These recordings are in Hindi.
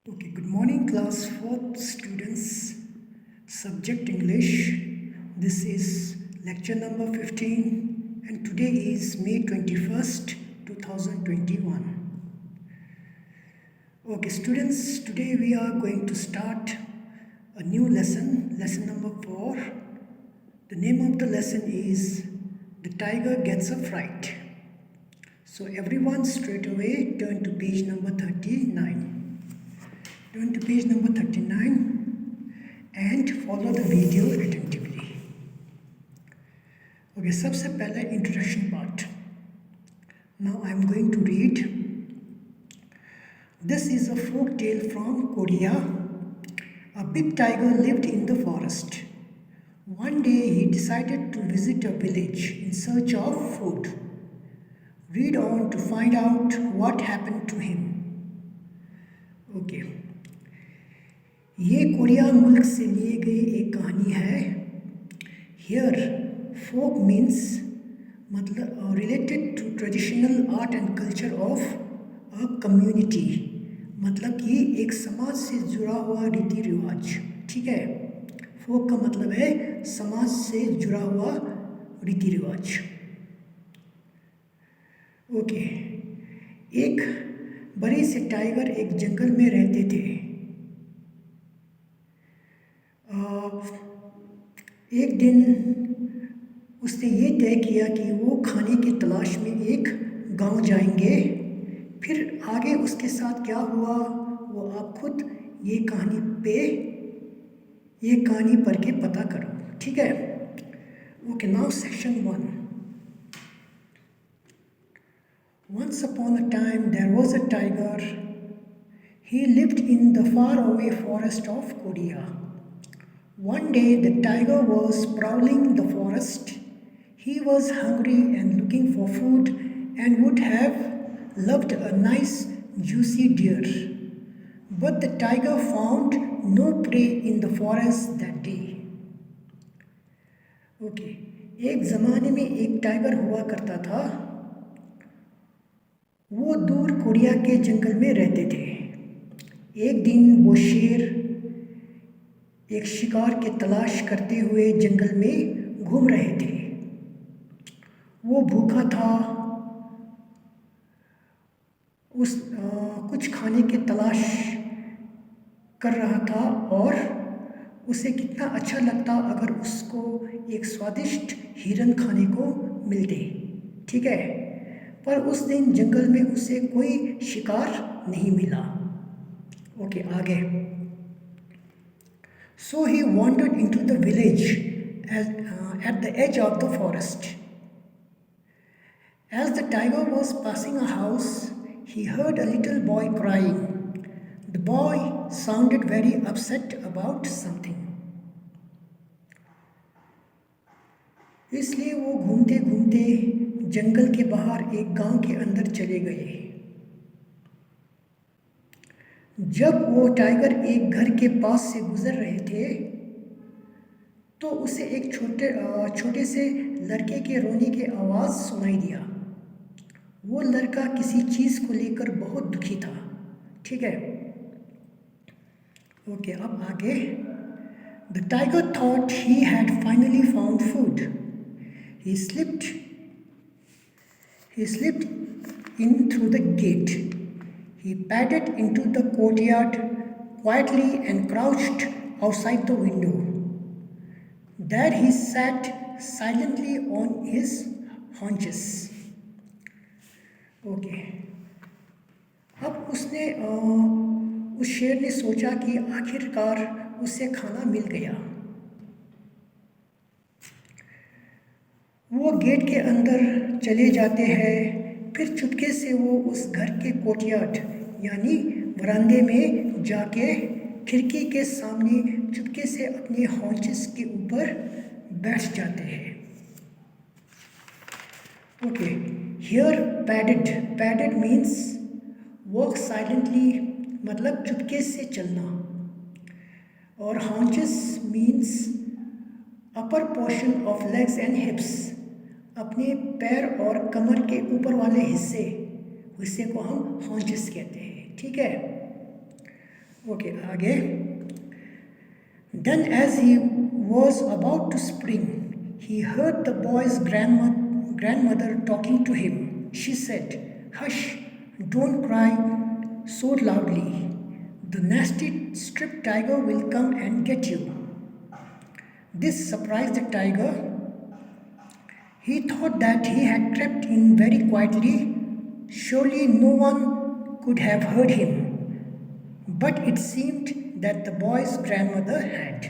Okay, good morning, class 4th students. Subject English. This is lecture number 15, and today is May 21st, 2021. Okay, students, today we are going to start a new lesson, lesson number 4. The name of the lesson is The Tiger Gets a Fright. So, everyone, straight away turn to page number 39. Turn to page number 39 and follow the video attentively. Okay, सबसे पहले introduction part. Now I am going to read. This is a folk tale from Korea. A big tiger lived in the forest. One day he decided to visit a village in search of food. Read on to find out what happened to him. Okay. ये कोरिया मुल्क से लिए गई एक कहानी है. हियर फोक मीन्स मतलब related to traditional art and culture of a community, मतलब कि एक समाज से जुड़ा हुआ रीति रिवाज. ठीक है, फोक का मतलब है समाज से जुड़ा हुआ रीति रिवाज. ओके, एक बड़े से टाइगर एक जंगल में रहते थे. एक दिन उसने ये तय किया कि वो खाने की तलाश में एक गांव जाएंगे. फिर आगे उसके साथ क्या हुआ वो आप खुद ये कहानी पढ़ के पता करो. ठीक है. Okay, now section 1. Once upon a time there was a tiger. He lived in the faraway forest of Korea. One day the tiger was prowling the forest. He was hungry and looking for food and would have loved a nice juicy deer. But the tiger found no prey in the forest that day. Okay, एक ज़माने में एक टाइगर हुआ करता था. वो दूर कोरिया के जंगल में रहते थे. एक दिन वो शेर एक शिकार की तलाश करते हुए जंगल में घूम रहे थे. वो भूखा था. कुछ खाने की तलाश कर रहा था और उसे कितना अच्छा लगता अगर उसको एक स्वादिष्ट हिरन खाने को मिलते. ठीक है, पर उस दिन जंगल में उसे कोई शिकार नहीं मिला. ओके, आगे. So he wandered into the village at the edge of the forest. As the tiger was passing a house, he heard a little boy crying. The boy sounded very upset about something. इसलिए वो घूमते घूमते जंगल के बाहर एक गांव के अंदर चले गए. जब वो टाइगर एक घर के पास से गुजर रहे थे तो उसे एक छोटे से लड़के के रोने की आवाज़ सुनाई दिया. वो लड़का किसी चीज़ को लेकर बहुत दुखी था. ठीक है. ओके, अब आगे. The tiger thought he had finally found food. He slipped in through the gate. He padded into the courtyard quietly and crouched outside the window. There he sat silently on his haunches. Okay. अब उस शेर ने सोचा कि आखिरकार उसे खाना मिल गया. वो गेट के अंदर चले जाते हैं. फिर चुपके से वो उस घर के कोर्टयार्ड यानी वरांदे में जाके खिड़की के सामने चुपके से अपने हॉन्चेस के ऊपर बैठ जाते हैं. Okay, here padded means walk silently, मतलब चुपके से चलना. और haunches means upper portion of legs and हिप्स, अपने पैर और कमर के ऊपर वाले हिस्से को हम हॉन्चेस कहते हैं. ठीक है. ओके आगे. Then, as he was about to spring, he heard the boy's grandmother talking to him. She said, "Hush, don't cry so loudly. The nasty striped tiger will come and get you." This surprised the tiger. He thought that he had crept in very quietly. Surely no one could have heard him. But it seemed that the boy's grandmother had.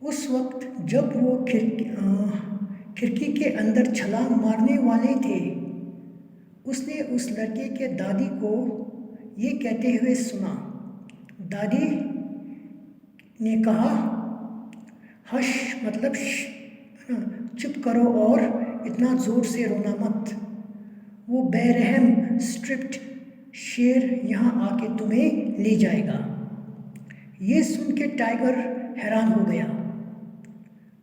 उस वक्त जब वो खिड़की के अंदर छलांग मारने वाले थे, उसने उस लड़के के दादी को ये कहते हुए सुना. दादी ने कहा, हश मतलब चुप करो और इतना ज़ोर से रोना मत. वो बेरहम स्ट्रिप्ट शेर यहाँ आके तुम्हें ले जाएगा. ये सुन के टाइगर हैरान हो गया.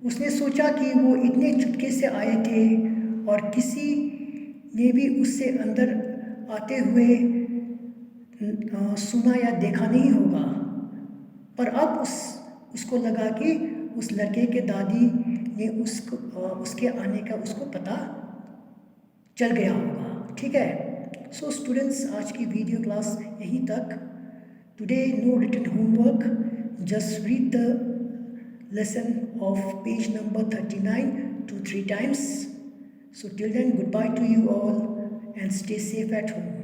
उसने सोचा कि वो इतने चुपके से आए थे और किसी ने भी उससे अंदर आते हुए सुना या देखा नहीं होगा. पर अब उसको लगा कि उस लड़के के दादी ने उसके आने का उसको पता चल गया होगा. ठीक है. सो स्टूडेंट्स, आज की वीडियो क्लास यहीं तक. Today no written homework, just read the lesson of page number 39 2-3 times. So till then, goodbye to you all and stay safe at home.